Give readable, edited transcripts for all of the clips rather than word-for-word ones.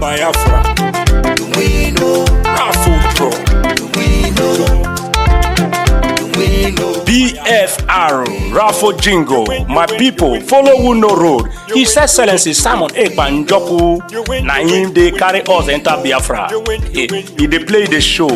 Biafra, Afro, BFR, Rafo Jingo, my people, follow who no road. His Excellency Simon Ekpanjoku, na him they carry us enter Biafra. He they play the show,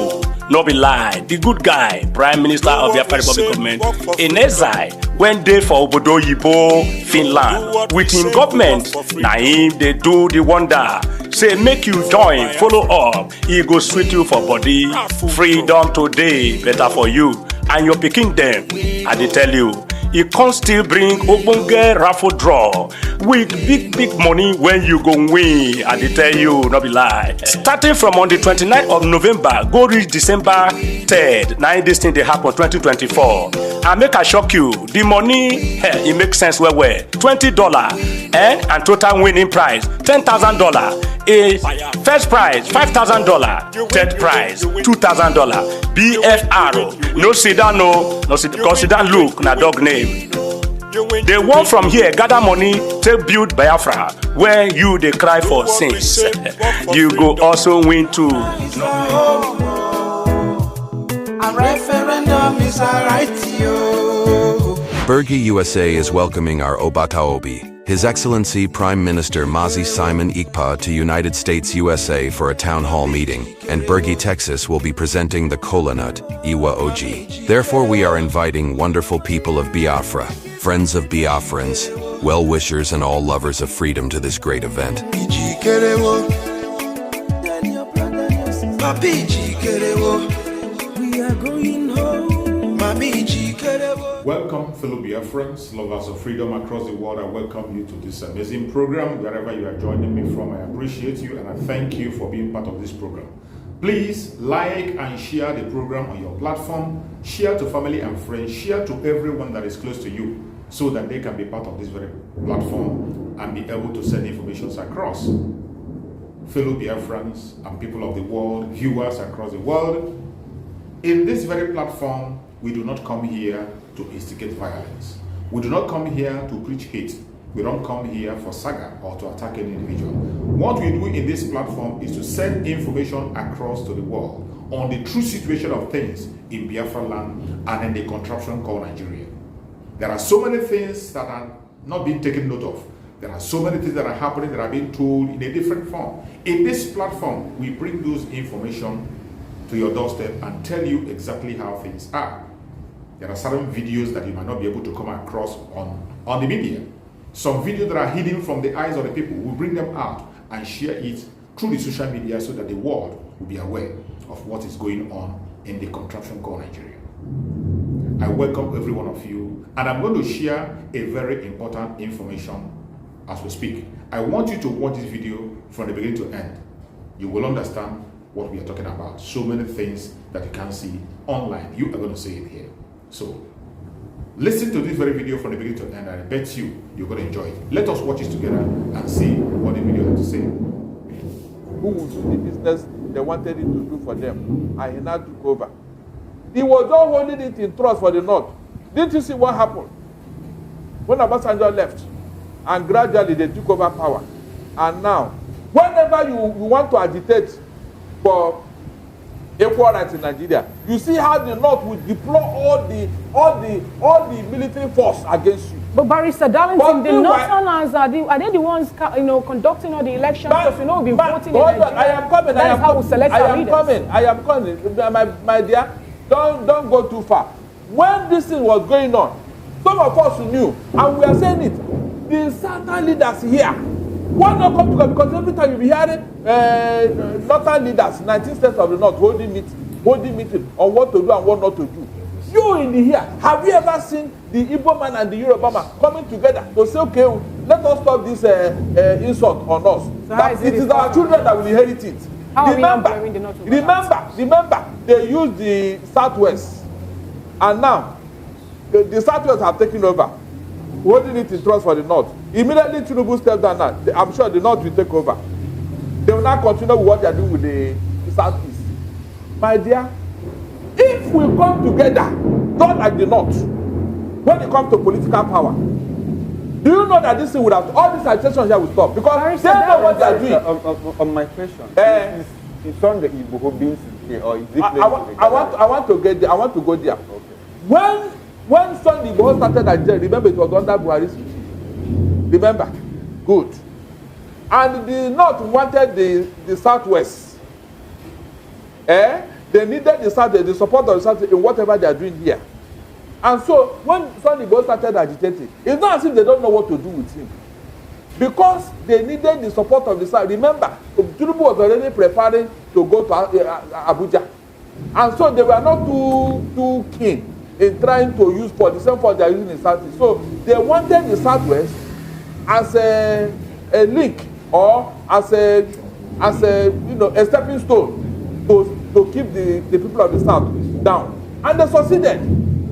no be lie. The good guy, Prime Minister of Biafra Government, in exile, went there for Obodo Yibo, Finland. With him government, na him they do the wonder. Say make you join, follow up. He go sweet you for body. Freedom today, better for you and your pikin them. I dey tell you, he can still bring ogbonge raffle draw with big money when you go win. I dey tell you, no be lie. Starting from on the 29th of November, go reach December 3rd. Now this thing they happen 2024. And make I shock you, the money, it makes sense well. $20 and total winning prize $10,000. A first prize $5,000, third prize $2,000. BFR, no sit down, no sit down look na dog name. They want from here gather money take build Biafra where you they cry for sins. You go also win too. A referendum is a right to. Bergi USA is welcoming our Obataobi, His Excellency Prime Minister Mazi Simon Ikpa, to United States USA for a town hall meeting, and Bergi, Texas will be presenting the kola nut, Iwa Oji. Therefore we are inviting wonderful people of Biafra, friends of Biafrans, well-wishers and all lovers of freedom to this great event. We are going home. Welcome, fellow Biafrans, lovers of freedom across the world. I welcome you to this amazing program. Wherever you are joining me from, I appreciate you and I thank you for being part of this program. Please like and share the program on your platform. Share to family and friends. Share to everyone that is close to you so that they can be part of this very platform and be able to send information across. Fellow Biafrans and people of the world, viewers across the world, in this very platform, we do not come here to instigate violence. We do not come here to preach hate. We don't come here for saga or to attack any individual. What we do in this platform is to send information across to the world on the true situation of things in Biafra land and in the contraption called Nigeria. There are so many things that are not being taken note of. There are so many things that are happening that are being told in a different form. In this platform, we bring those information to your doorstep and tell you exactly how things are. There are certain videos that you might not be able to come across on the media. Some videos that are hidden from the eyes of the people, we bring them out and share it through the social media so that the world will be aware of what is going on in the contraption called Nigeria. I welcome every one of you, and I'm going to share a very important information as we speak. I want you to watch this video from the beginning to end. You will understand what we are talking about. So many things that you can't see online. You are going to see it here. So, listen to this very video from the beginning to end, and I bet you're going to enjoy it. Let us watch it together and see what the video has to say. Who would do the business they wanted it to do for them, and he now took over. He was not holding it in trust for the North. Didn't you see what happened? When Obasanjo left, and gradually they took over power. And now, whenever you want to agitate for equal rights in Nigeria, you see how the North will deploy all the military force against you. But Barrister Darlington, the Northerners are they the ones conducting all the elections? Because we've been voting in Nigeria. I am coming. That is how we select our leaders. I am coming. My dear, don't go too far. When this thing was going on, some of us knew, and we are saying it. The Southern leaders here, why not come together? Because every time you be hearing Northern leaders, 19 states of the North, holding meeting on what to do and what not to do. You in the here, have you ever seen the Igbo man and the Yoruba man coming together to say, okay, let us stop this insult on us? So that it is our children that will inherit it. Remember, they used the Southwest, and now the Southwest have taken over, holding it in trust for the North. Immediately Tinubu stepped down now, I'm sure the North will take over. They will not continue with what they are doing with the Southeast. My dear, if we come together, not like the North, when it comes to political power, do you know that this thing would have, all these agitations here will stop? Because they know what they are doing. On my question, is on the Igbo being here, or is it I want to get there. I want to go there. Okay. When Sunday Igbo started Nigeria, remember it was under Buhari's regime. Remember? Good. And the North wanted the Southwest. They needed the Southwest, the support of the Southwest in whatever they are doing here. And so when Sunday Igbo started agitating, it's not as if they don't know what to do with him. Because they needed the support of the South. Remember, Tinubu was already preparing to go to Abuja. And so they were not too keen in trying to use for the same force they are using in Southeast. So they wanted the Southwest as a link or as a a stepping stone to keep the people of the South down. And they succeeded.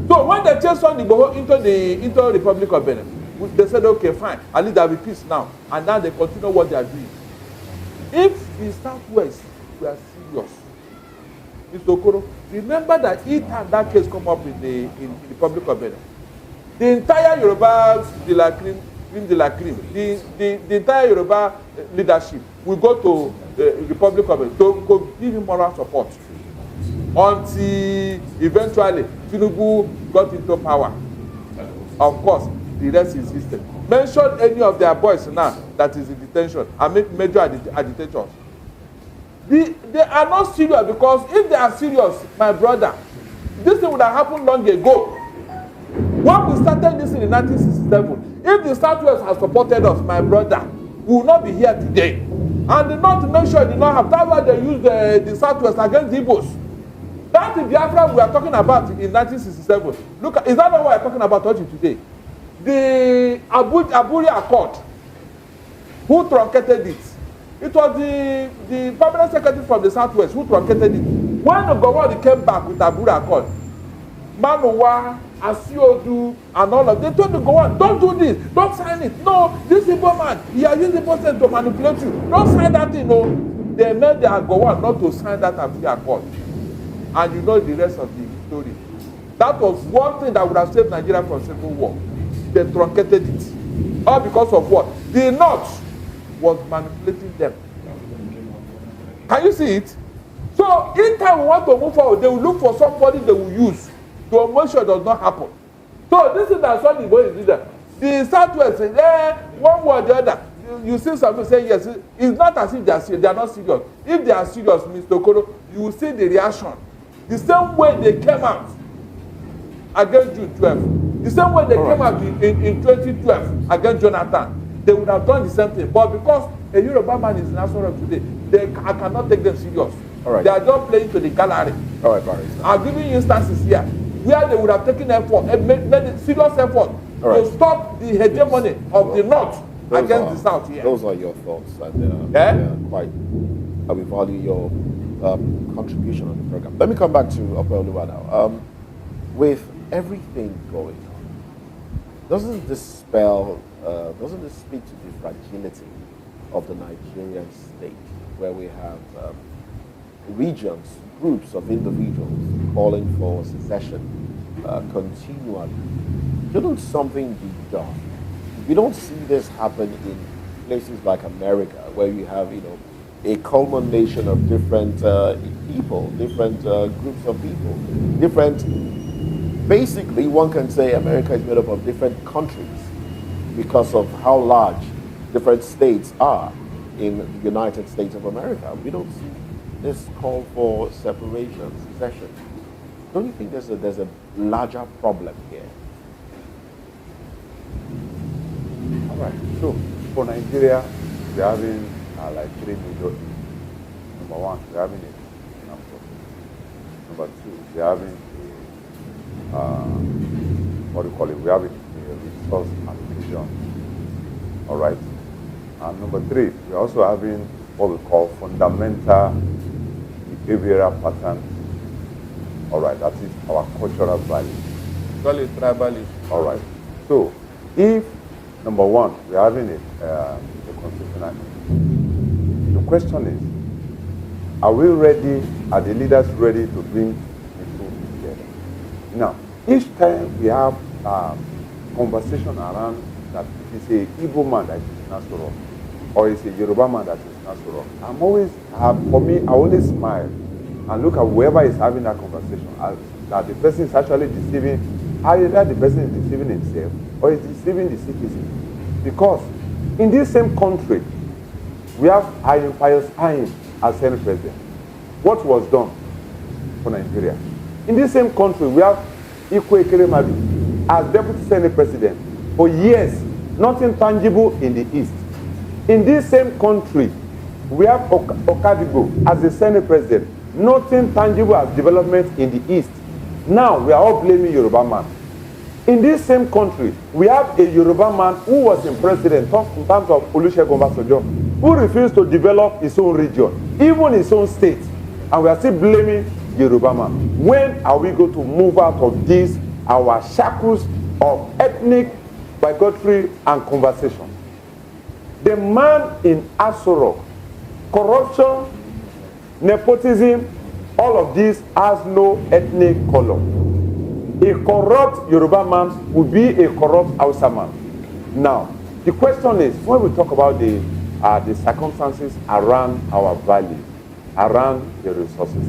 So when they chased Sunday Igboho into the Republic of Benin, they said, okay, fine, at least there will be peace now. And now they continue what they are doing. If the Southwest were serious, Mr. Okoro, remember that each time that case come up in the Republic of Benin, the entire Yoruba the entire Yoruba leadership will go to the Republic of Benin to give him moral support until eventually Tinubu got into power. Of course, the rest is history. Mention any of their boys now that is in detention and make major agitators. They are not serious, because if they are serious, my brother, this thing would have happened long ago. When we started this in 1967, if the Southwest has supported us, my brother, we will not be here today. And the North nation did not have. That's why they used the Southwest against the Igbos. That is Biafra we are talking about in 1967. Look, is that not what we are talking about today? The Abuja Accord, who truncated it? It was the permanent secretary from the Southwest who truncated it. When the government came back with Abuja Accord, Manowa, Asiodu, and all of them, they told the government, don't do this, don't sign it. No, this Igbo man, he has used the process to manipulate you. Don't sign that thing, no. They made their government not to sign that Abuja Accord. And you know the rest of the story. That was one thing that would have saved Nigeria from civil war. They truncated it. All because of what? The North was manipulating them. Can you see it? So, in time we want to move forward, they will look for somebody they will use to make sure it does not happen. So, this is that Sunday Igboho is leader. The Southwest, one way or the other, you see some people say yes. It's not as if they are serious. They are not serious. If they are serious, Mr. Okoro, you will see the reaction. The same way they came out against June 12. The same way they came out in 2012 against Jonathan. They would have done the same thing. But because a Yoruba man is national today, I cannot take them serious. They are just playing to the gallery. I'm giving you instances here where they would have taken effort, made a serious effort to stop the hegemony of the North against the South here. Those are your thoughts. And we value your contribution on the program. Let me come back to Opeoluwa now. With everything going on, doesn't this speak to the fragility of the Nigerian state, where we have regions, groups of individuals calling for secession continually? Shouldn't something be done? We don't see this happen in places like America, where you have, a culmination of different people, different groups of people, basically one can say America is made up of different countries because of how large different states are in the United States of America. We don't see this call for separation, secession. Don't you think there's a larger problem here? All right. So for Nigeria, we're having like 3 major issues. Number one, we're having a number two, we're having we have a resource allocation. All right. And number three, we're also having what we call fundamental behavioral patterns. All right, that is our cultural values. Call it tribalism. All right. So, if number one, we're having a constitutional issue, the question is, are we ready, are the leaders ready to bring people together? Now, each time we have conversation around that it's a Igbo man that is Nasoro, or it's a Yoruba man that is Nasoro, for me, I always smile and look at whoever is having that conversation, that the person is actually deceiving, either the person is deceiving himself or is deceiving the citizen. Because in this same country, we have Pius Ayin as Senate President. What was done for Nigeria? In this same country, we have Ikwe Ekeremadu as Deputy Senate President. For years, nothing tangible in the East. In this same country, we have Okadigbo as the Senate President. Nothing tangible as development in the East. Now, we are all blaming Yoruba man. In this same country, we have a Yoruba man who was in president in terms of Olusegun Obasanjo, who refused to develop his own region, even his own state. And we are still blaming Yoruba man. When are we going to move out of this, our shackles of ethnic bigotry and conversation? The man in Asoro, corruption, nepotism, all of this has no ethnic color. A corrupt Yoruba man would be a corrupt Hausa man. Now, the question is, when we talk about the circumstances around our valley, around the resources,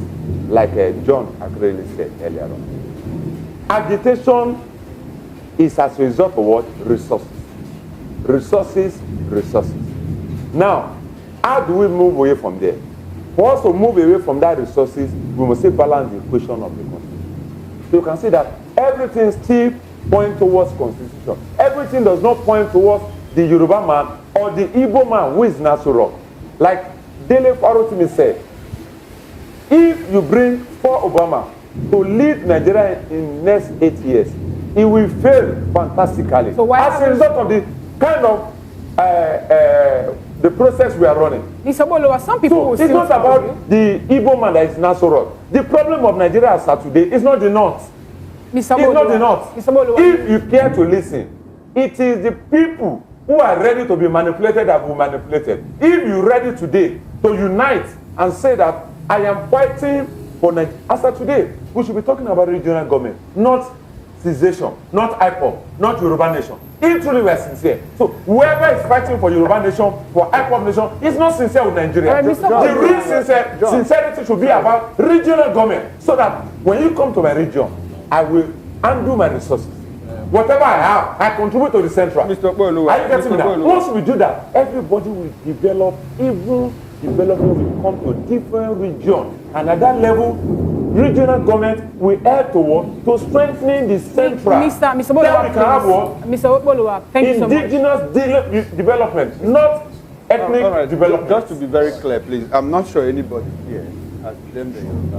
like John accurately said earlier on, agitation is as a result of what? Resources. Resources, resources. Now, how do we move away from there? For us to move away from that resources, we must say balance the equation of the constitution. So you can see that everything still points towards constitution. Everything does not point towards the Yoruba man or the Igbo man who is Nasuro. Like Dele Farotimi said, if you bring for Obama to lead Nigeria in next 8 years, he will fail fantastically. So why as a result of the kind of the process we are running. Mr. Bolowa, some people so it's not about the Igbo man that is Nasoro. The problem of Nigeria as of today is not the North. Mr. It's not the North. Mr. Bolowa. If you care to listen, it is the people who are ready to be manipulated that will be manipulated. If you're ready today to unite and say that I am fighting for Nigeria, as of today, we should be talking about regional government, not cessation, not IPOB, not Yoruba nation. If truly we are sincere. So whoever is fighting for Yoruba nation, for IPOB nation, is not sincere with Nigeria. The real sincerity should be about regional government. So that when you come to my region, I will undo my resources. Whatever I have, I contribute to the central. Mr. Bolo, are you getting me now? Once we do that, everybody will develop, even development will come to a different region. And at that level, regional government will help to strengthening the central. Mr. Bolowa, then we can have what? Mr. Bolowa, thank you so much. Indigenous development, not ethnic development. Just to be very clear, please, I'm not sure anybody here has blamed the Yoruba.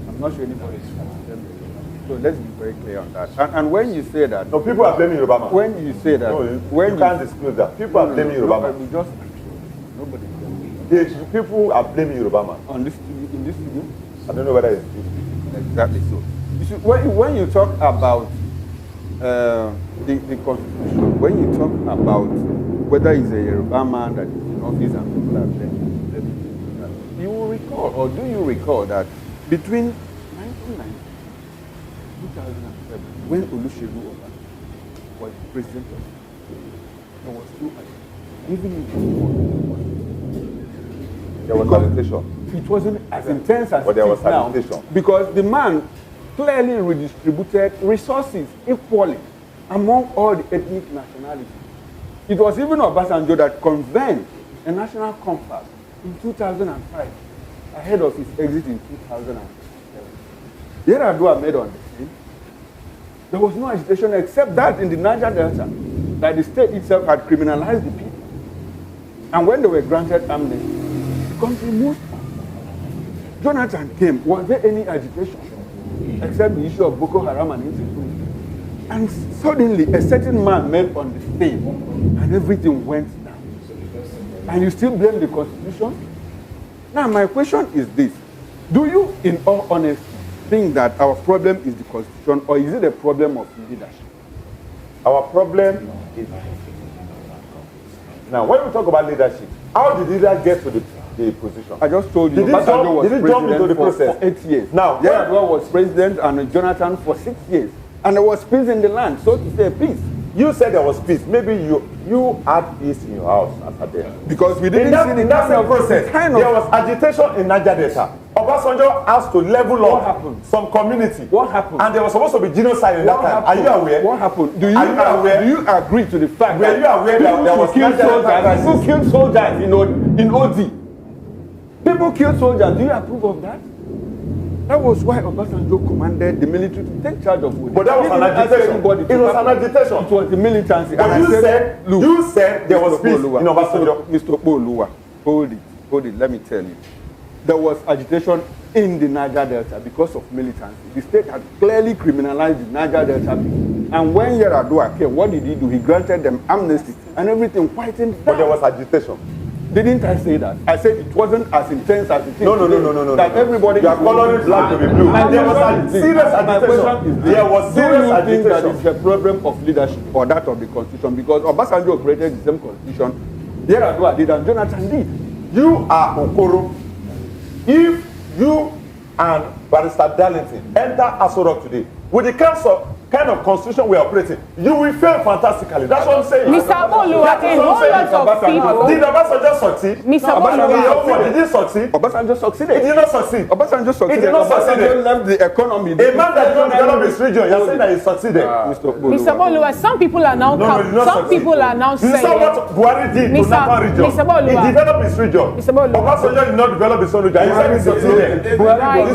I'm not sure anybody has blamed the Yoruba. So let's be very clear on that. And when you say that... No, people are blaming Yoruba. When you say that... No, you can't disclose that. People are blaming Yoruba. Nobody is blaming the people are blaming Yoruba man. On this, in this studio? I don't know whether it's true. Exactly so. You see, when you talk about the constitution, when you talk about whether it's a Yoruba man that is in office and people are blaming, you will recall, or do you recall that between 1990 and 2007, when Olusegun Obasanjo was president of there was no even in there was sanitation. It wasn't as intense as but there was now, sanitation. because the man clearly redistributed resources equally among all the ethnic nationalities. It was even Obasanjo that convened a national compact in 2005 ahead of his exit in 2007. Yaradua made on the scene. There was no agitation except that in the Niger Delta, that the state itself had criminalized the people. And when they were granted amnesty, the country moved on. Jonathan came. Was there any agitation except the issue of Boko Haram and insecurity? And suddenly, a certain man made on the scene, and everything went down. And you still blame the Constitution? Now, my question is this. Do you, in all honesty, think that our problem is the Constitution, or is it a problem of leadership? Our problem is... Now, when we talk about leadership, How did he get to the position? I just told you. Did he jump into the process? For 8 years. Now, Yar'Adua was president and Jonathan for 6 years. And there was peace in the land, so to say, peace. You said there was peace. Maybe you had peace in your house as a day. Because we didn't see the same process. There was agitation in Niger Delta. Obasanjo asked to level up some community. What happened? And there was supposed to be genocide in that time. Are you aware? What happened? Do you agree to the fact that you aware that there was people killed soldiers in OD? People killed soldiers. Do you approve of that? That was why Obasanjo commanded the military to take charge of OD. But that was an agitation. It was an agitation. It was the militancy. But you said there was peace in Obasanjo. Mr. Oluwa, hold it. Let me tell you. There was agitation in the Niger Delta because of militancy. The state had clearly criminalized the Niger Delta people. And when Yar'Adua came, what did he do? He granted them amnesty and everything quietened down. But there was agitation. Didn't I say that? I said it wasn't as intense as it is. No. That everybody. You are coloring black to be blue. And there was serious agitation. There was serious agitation. Do you think that it's a problem of leadership or that of the constitution? Because Obasanjo created the same constitution. Yar'Adua did and Jonathan did. You are Okoro. If you and Barrister Darlington enter Aso Rock today with the kind of constitution we are operating, you will fail fantastically. That's what I'm saying. Mr. Oluwa, a whole lot of people. Did Obasanjo succeed? Mr. Oluwa, did he succeed? Obasanjo succeeded. He did not succeed. Obasanjo succeeded. He did not succeed. Obasanjo left the economy. A man that did not develop his region, you're saying that he succeeded. Mr. Oluwa, some people are now people are now saying. You saw what Buhari did to Napa region. Mr. Oluwa, he developed his region. Mr. Oluwa, Obasanjo did not develop his own region. He said he succeeded. He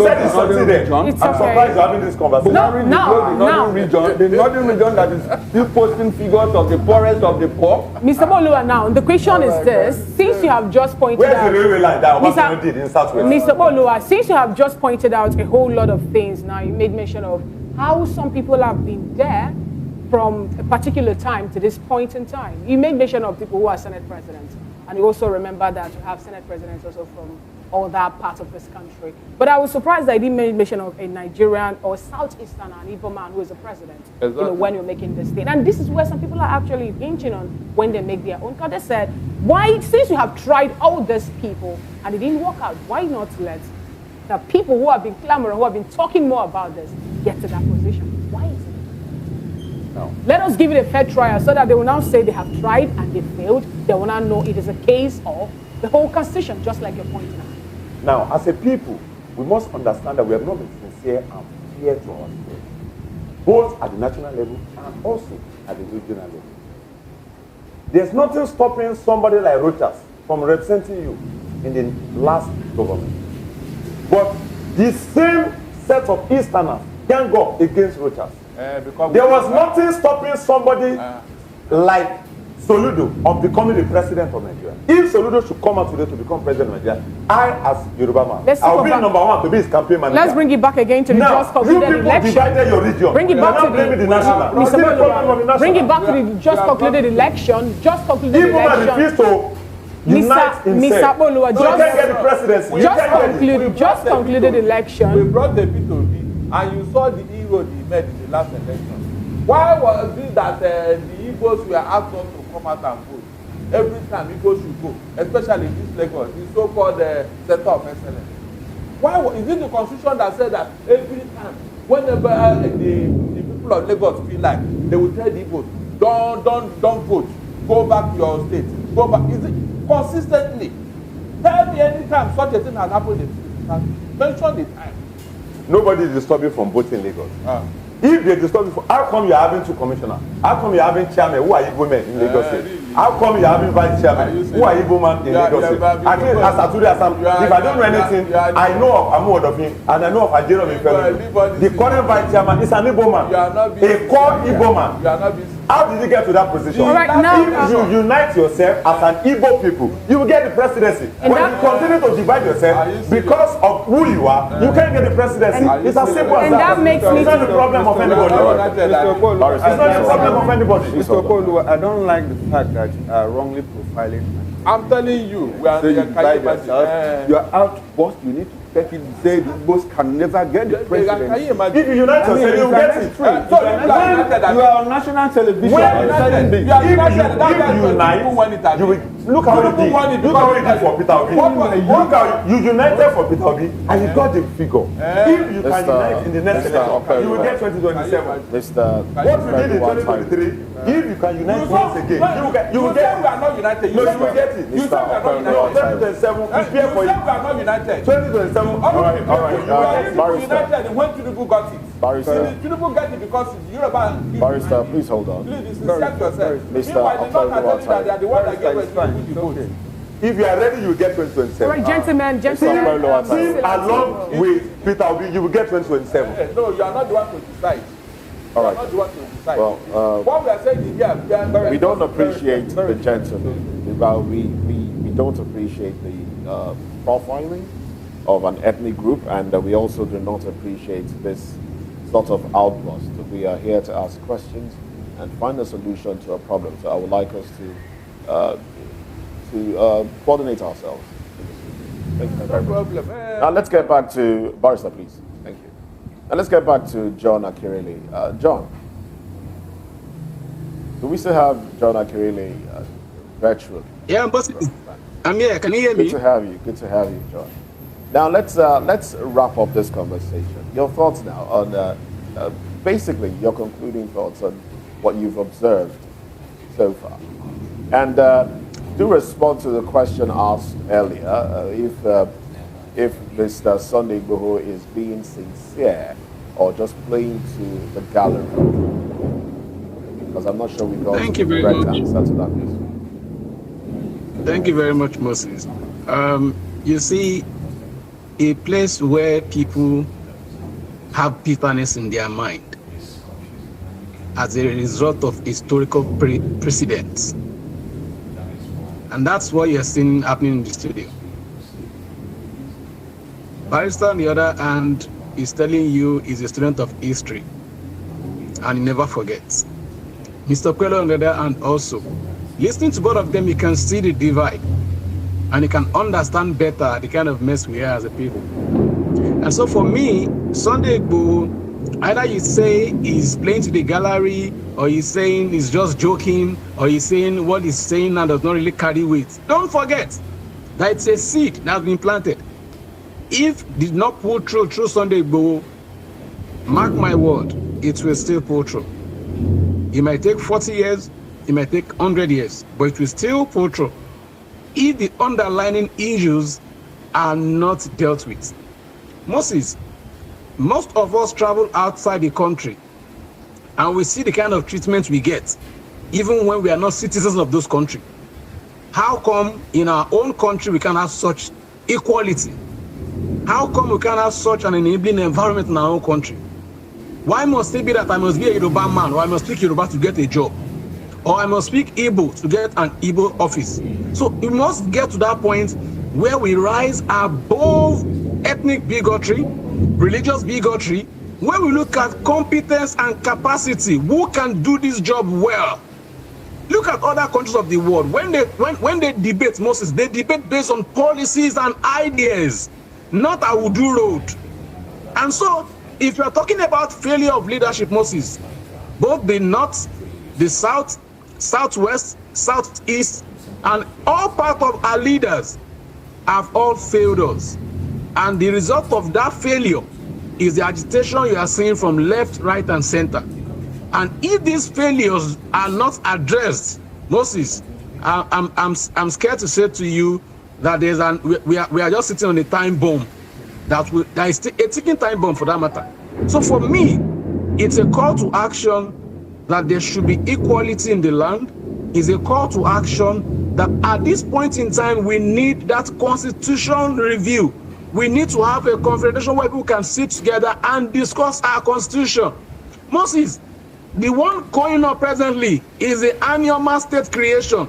said he succeeded. I'm surprised you're having this conversation. The northern region that is still posting figures of the poorest of the poor. Mr. Oluwa, now the question is this: since you have just pointed out, where's the railway line that Obasanjo did in Southwest? Mr. Oluwa, since you have just pointed out a whole lot of things, now you made mention of how some people have been there from a particular time to this point in time. You made mention of people who are Senate presidents, and you also remember that you have Senate presidents also from all that part of this country. But I was surprised that I didn't make mention of a Nigerian or Southeastern and Igbo man who is a president. Exactly. When you're making this thing. And this is where some people are actually hinging on when they make their own. Because they said, why, since you have tried all these people and it didn't work out, why not let the people who have been clamoring, who have been talking more about this, get to that position? Why is it? No. Let us give it a fair trial so that they will now say they have tried and they failed. They will now know it is a case of the whole constitution, just like you're pointing out. Now, as a people, we must understand that we have not been sincere and fair to ourselves, both at the national level and also at the regional level. There's nothing stopping somebody like Rochas from representing you in the last government. But the same set of Easterners can go against Rochas. There was nothing stopping somebody like Soludo of becoming the president of Nigeria. If Soludo should come out today to become president of Nigeria, I, as Yoruba man, I will be number one to be his campaign manager. Let's bring it back again to the just concluded election. Divided your region. Bring it back to the national. Bring it back to the just concluded election. Just concluded election. People refuse to unite himself. Oluwa, you can't get the presidency. Just concluded election. We brought the P2B, and you saw the hero he made in the last election. Why was it that the Igbos were asked not to come out and vote? Every time Igbos should go, especially in this Lagos, the so-called Center of Excellence. Why is it the constitution that said that every time, whenever the people of Lagos feel like, they will tell the Igbos, don't vote, go back to your state, go back. Is it consistently? Tell me any time such a thing has happened in mention the time. Nobody is disturbing from voting in Lagos. If they disturb you, how come you're having two commissioners? How come you're having chairman who are Igbo men in Lagos State? Really? How come you're having vice chairman who are Igbo men in Lagos State? At least as I told you, if I don't know anything, I know of Amu of him and I know of Ajero Ifeajuna. The current vice chairman is an Igbo man, a core Igbo man. How did you get to that position? Right, now, if you unite yourself as an Igbo people, you will get the presidency. When you continue to divide yourself because of who you are, you can't get the presidency. It's as simple as that. And that makes me. It's not the problem of anybody. It's not the problem of anybody. Mr. Okolo, I don't like the fact that you are wrongly profiling. I'm telling you, we are you are outburst. You need to take it and say the Igbos can never get the presidency. Can you imagine? If you unite yourself, you will get it. So You are on national television. When If you unite, you will look how he did. Look how he did for Peter Obi. Look how you united for Peter Obi and you got the figure. If you can unite in the next election, you will get 2027. What we did in 2023, if you can unite once again, you will get it. We are not united. No, you will get it. You said we are not united. 2027, prepare for You it. said we are not united. 2027, all right, Barrister. United, when Tinubu got it. Barrister. Tinubu got it because Yoruba. Barrister, please hold on. Please, accept yourself. Mr. Meanwhile, the North are telling you that they are the one that gave us the vote. if you are ready, you will get 2027. All right, gentlemen. Team along with Peter Obi, you will get 2027. No, you are not the one to decide. All right. Not the one to decide. Well, what we are saying is, yeah, we don't appreciate the gentleman. We don't appreciate the profiling of an ethnic group, and we also do not appreciate this sort of outburst. We are here to ask questions and find a solution to a problem. So I would like us to coordinate ourselves. Thank you very much. Now let's get back to Barrister, please. Thank you. And let's get back to John Akirele. John, do we still have John Akirele virtually? Yeah, but I'm here. Can you hear me? Good to have you. Good to have you, John. Now let's wrap up this conversation. Your thoughts now on basically your concluding thoughts on what you've observed so far, and do respond to the question asked earlier if Mr. Sunday Igboho is being sincere or just playing to the gallery, because I'm not sure we got the correct answer to that question. Thank you very much, Moses. You see, a place where people have bitterness in their mind as a result of historical precedents. And that's what you're seeing happening in the studio. Barrister, on the other hand, is telling you he's a student of history and he never forgets. Mr. Kwelo, on the other hand, also. Listening to both of them, you can see the divide and you can understand better the kind of mess we are as a people. And so for me, Sunday Igboho, either you say he's playing to the gallery, or he's saying he's just joking, or he's saying what he's saying now does not really carry weight. Don't forget that it's a seed that has been planted. If it did not pull through Sunday Igboho, mark my word, it will still pull through. It might take 40 years, it might take 100 years, but it will still pull through if the underlying issues are not dealt with. Moses, most of us travel outside the country and we see the kind of treatment we get, even when we are not citizens of those countries. How come in our own country we can have such equality? How come we can have such an enabling environment in our own country? Why must it be that I must be a Yoruba man, or I must speak Yoruba to get a job, or I must speak Igbo to get an Igbo office? So we must get to that point where we rise above ethnic bigotry, religious bigotry, where we look at competence and capacity. Who can do this job well? Look at other countries of the world. When they debate, Moses, they debate based on policies and ideas, not a Wudu road. And so, if you are talking about failure of leadership, Moses, both the North, the South, Southwest, Southeast, and all part of our leaders have all failed us. And the result of that failure is the agitation you are seeing from left, right, and center. And if these failures are not addressed, Moses, I'm scared to say to you that we are just sitting on a time bomb. That is a ticking time bomb for that matter. So for me, it's a call to action that there should be equality in the land. It's a call to action that at this point in time, we need that constitution review. We need to have a confederation where people can sit together and discuss our constitution. Moses, the one going on presently is the Anioma state creation,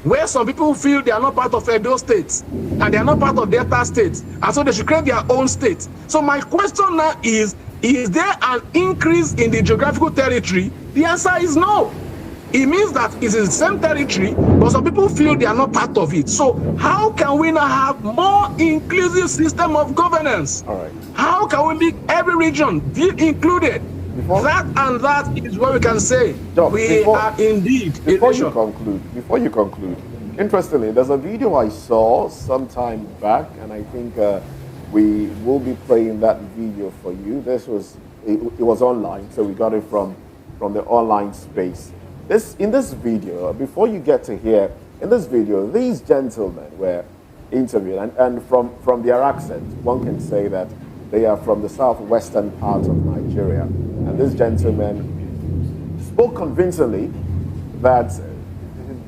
where some people feel they are not part of Edo State and they are not part of Delta State, and so they should create their own state. So my question now is there an increase in the geographical territory? The answer is no. it means that it's in the same territory, but some people feel they are not part of it. So how can we now have more inclusive system of governance? All right. How can we make every region be included? That is what we can say. We are indeed a nation. Before you conclude, interestingly, there's a video I saw some time back, and I think we will be playing that video for you. It was online, so we got it from the online space. In this video, before you get to here, in this video, these gentlemen were interviewed, and from their accent, one can say that they are from the southwestern part of Nigeria. And this gentleman spoke convincingly that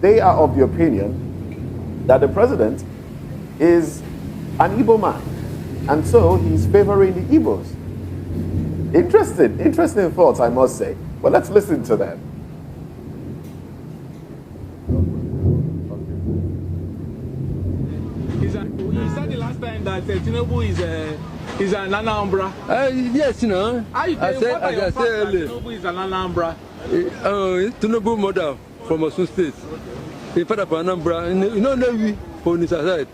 they are of the opinion that the president is an Igbo man, and so he's favoring the Igbos. Interesting thoughts, I must say. But let's listen to them. You said the last time that Tinubu is an Anambra. Yes, you know. I said Tinubu is an Anambra. Tinubu mother from Osun State. He father from Anambra. You know, Navy on his side.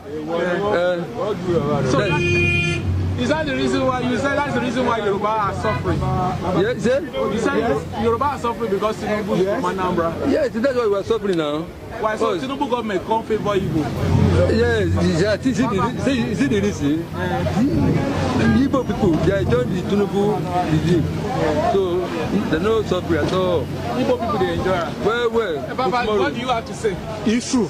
Is that the reason why you said that's the reason why Yoruba are suffering? Yes, you said Yoruba are suffering because Tinubu is from Anambra. Yes, that's why we are suffering now. Why? So Tinubu government can't favor Igbo. Yes, see the reason. The Igbo people, they join the Tinubu regime, so they no suffering at all. Igbo people they enjoy. Well. Baba, what do you have to say? It's true.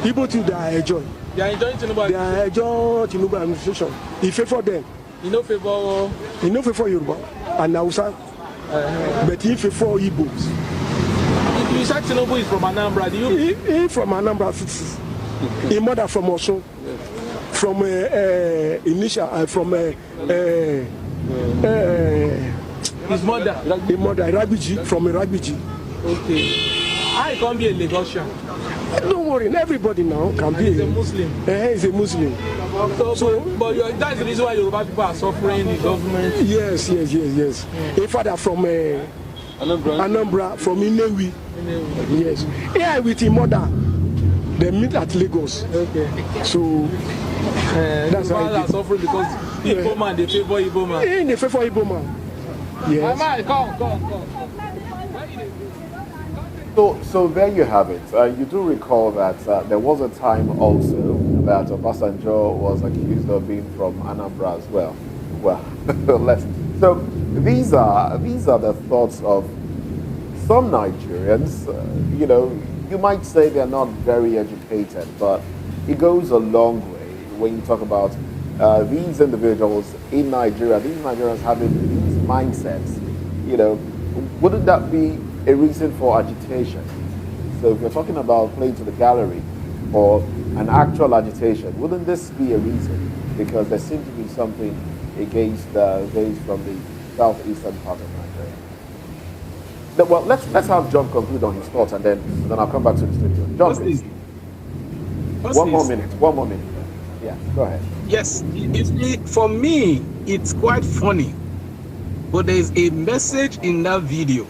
Igbo too they enjoy. They are enjoying Tinubu. They are enjoying Tinubu administration. He favor them. He no favor. He no favor Yoruba and Hausa, but he favor Igbos. You said Tinubu is from Anambra. Do you? He from Anambra. His mother from Osun, from his mother. His mother Irabiji from Irabiji. Okay. How he can't be a Lagosian? Don't worry, everybody now can be. He's a Muslim. He's a Muslim. But that's the reason why Yoruba people are suffering the government. Yes. A father from Anambra from Inewi. Yes. Here with his mother, they meet at Lagos. Okay. So that's why they are suffering because Igbo man they favor Igbo man. They favor Igbo man. Yes. Come. So there you have it. You do recall that there was a time also that Obasanjo was accused of being from Anambra as well. Well, so these are the thoughts of some Nigerians. You might say they're not very educated, but it goes a long way when you talk about these individuals in Nigeria, these Nigerians having these mindsets. Wouldn't that be a reason for agitation? So if you're talking about playing to the gallery or an actual agitation, wouldn't this be a reason? Because there seems to be something against those from the southeastern part of Nigeria. Well, let's have John conclude on his thoughts, and then I'll come back to the studio. John, please. One more minute. Yeah, go ahead. Yes, for me, it's quite funny, but there is a message in that video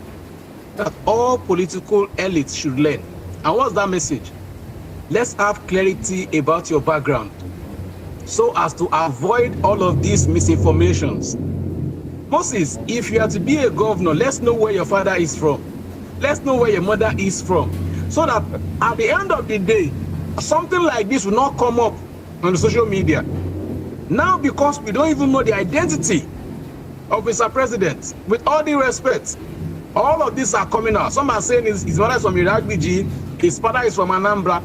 that all political elites should learn. And what's that message? Let's have clarity about your background so as to avoid all of these misinformations. Moses, if you are to be a governor, let's know where your father is from. Let's know where your mother is from. So that at the end of the day, something like this will not come up on the social media. Now, because we don't even know the identity of Mr. President, with all due respect, all of these are coming out. Some are saying his mother is from Iraqi, his father is from Anambra.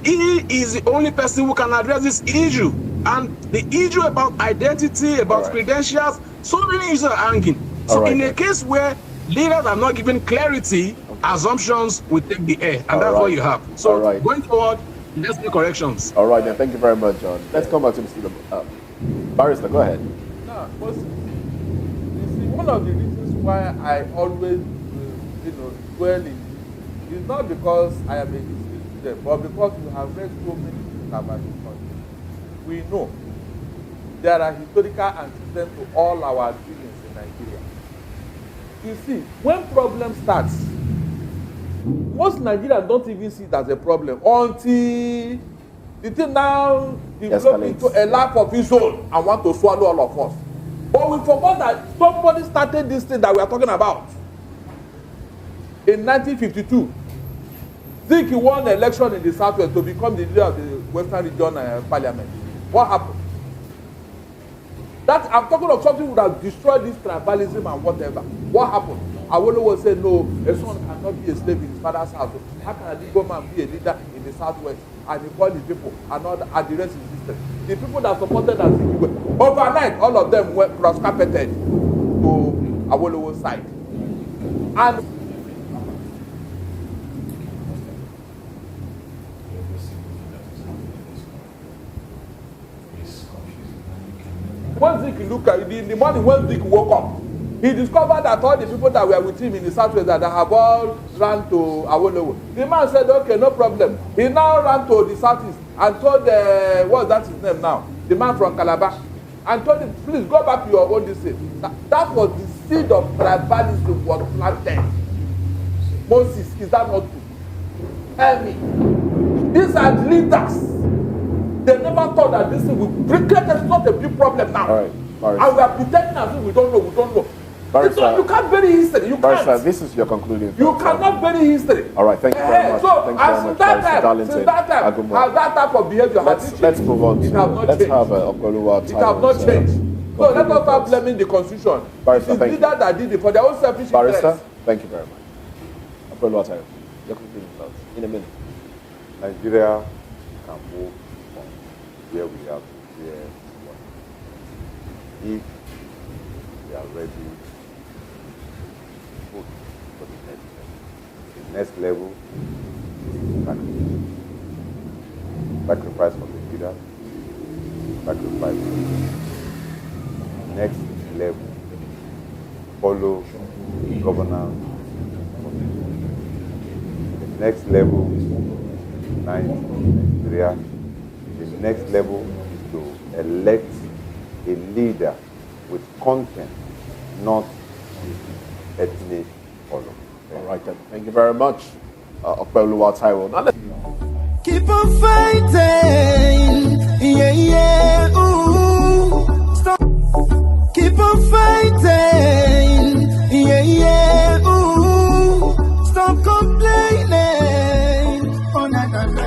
He is the only person who can address this issue. And the issue about identity, about credentials, so many issues are hanging. So in a case where leaders are not given clarity, assumptions will take the air. And that's what you have. So going forward, let's make corrections. All right, then. Thank you very much, John. Let's come back to the studio. Barrister, go ahead. One of the reasons why I always, dwell in is not because I am a history student, but because we have read so many things about this country. We know there are historical antecedents to all our dealings in Nigeria. You see, when problem starts, Most Nigerians don't even see it as a problem until the thing now develop into a life of its own and want to swallow all of us. But we forgot that somebody started this thing that we are talking about. In 1952, Zik won the election in the Southwest to become the leader of the Western Region Parliament. What happened? That I'm talking of something that would have destroyed this tribalism and whatever. What happened? Awolowo said, no, a son cannot be a slave in his father's house. How can a Igbo man be a leader in the Southwest? And he called his people, and the rest is history. The people that supported that overnight, all of them went cross-carpeted to Awolowo's side. And when Zik looked at it, in the morning when Zik woke up, he discovered that all the people that were with him in the Southwest that have all ran to Awolowo. The man said, okay, no problem. He now ran to the Southeast and told, what's that his name now? The man from Calabar. And told him, please go back to your own district. That was the seed of tribalism was planted. Moses, is that not true? Tell me. These are leaders. They never thought that this thing would create not a big problem now. All right, Barrister. And we are pretending as if we don't know. Barrister, you can't bury history. You Barrister, can't. this is your concluding. You cannot bury history. All right, thank you very much. So, Thank you very much, Barrister Darlington. Since that time, has that type of behavior let's move on. It has not let's changed. have Okoluwa. It has not changed. So let us start blaming the Constitution. Barrister, it is leaders that did it for their own selfish Barrister, interests. thank you very much. Okoluwa, your concluding thoughts in a minute. Nigeria can move from where we are to where we want. If we are ready to vote for the next level. The next level is sacrifice for the leader, sacrifice for the next level. Follow governance. The next level is Nigeria. The next level is to elect a leader with content, not ethnic color. All right, then. Thank you very much, Okoluwa Taiwo. Now Keep on fighting, yeah, yeah, ooh. Stop. Keep on fighting, yeah, yeah, ooh. Stop complaining, oh, na, na, na.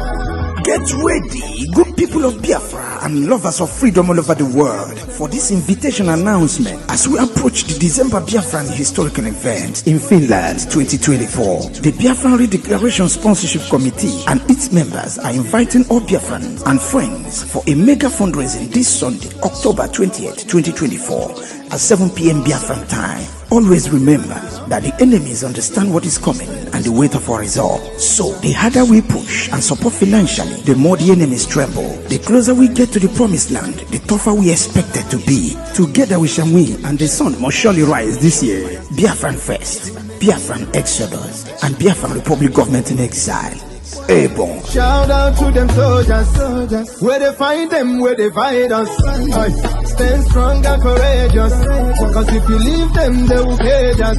Get ready, good people of Biafra and lovers of freedom all over the world, for this invitation announcement as we approach the December Biafran historical event in Finland 2024. The Biafran Redeclaration Sponsorship Committee and its members are inviting all Biafrans and friends for a mega fundraising this Sunday, October 20th, 2024 at 7 p.m. Biafran time. Always remember that the enemies understand what is coming and the wait of our resolve. So the harder we push and support financially, the more the enemies tremble. The closer we get to the promised land, the tougher we expect it to be. Together we shall win, and the sun must surely rise this year. Biafran First, Biafran Exodus, and Biafran Republic Government in Exile. Bon. Shout out to them soldiers, where they find them, where they find us. Stand strong and courageous, cause if you leave them, they will cage us.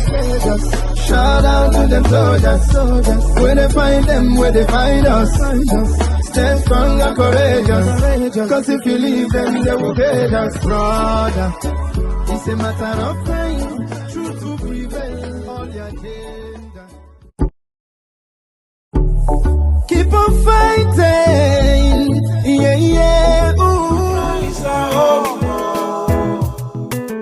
Shout out to them soldiers, where they find them, where they find us. Stand strong and courageous, cause if you leave them, they will cage us. Brother, it's a matter of time, truth to prevail, all your agenda. Keep on fighting, yeah, yeah, ooh.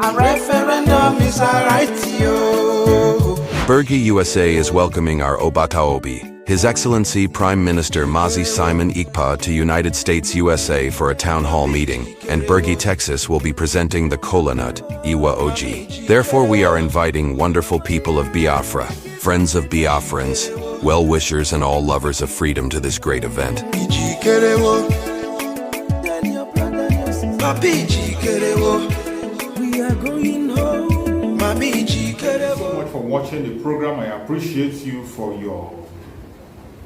A referendum is a right, yo. Bergi USA is welcoming our Obataobi, His Excellency Prime Minister Mazi Simon Ikpa to United States USA for a town hall meeting, and Bergi, Texas will be presenting the Kola Nut, Iwa Oji. Therefore we are inviting wonderful people of Biafra, friends of Biafrans, well-wishers and all lovers of freedom to this great event. We are going home. Thank you so much for watching the program. I appreciate you for your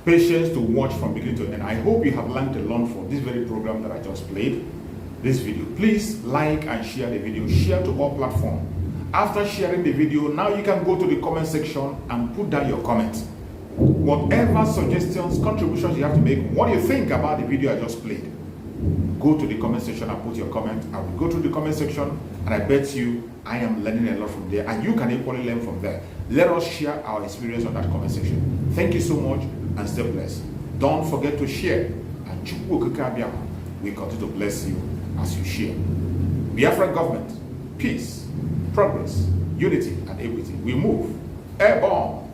patience to watch from beginning to end. I hope you have learned a lot from this very program that I just played, this video. Please like and share the video. Share to all platforms. After sharing the video, now you can go to the comment section and put down your comment. Whatever suggestions, contributions you have to make, what do you think about the video I just played? Go to the comment section and put your comment. I will go through the comment section, and I bet you I am learning a lot from there, and you can equally learn from there. Let us share our experience on that comment section. Thank you so much, and stay blessed. Don't forget to share, and we continue to bless you as you share. Biafra Government, peace, progress, unity, and equity. We move airborne.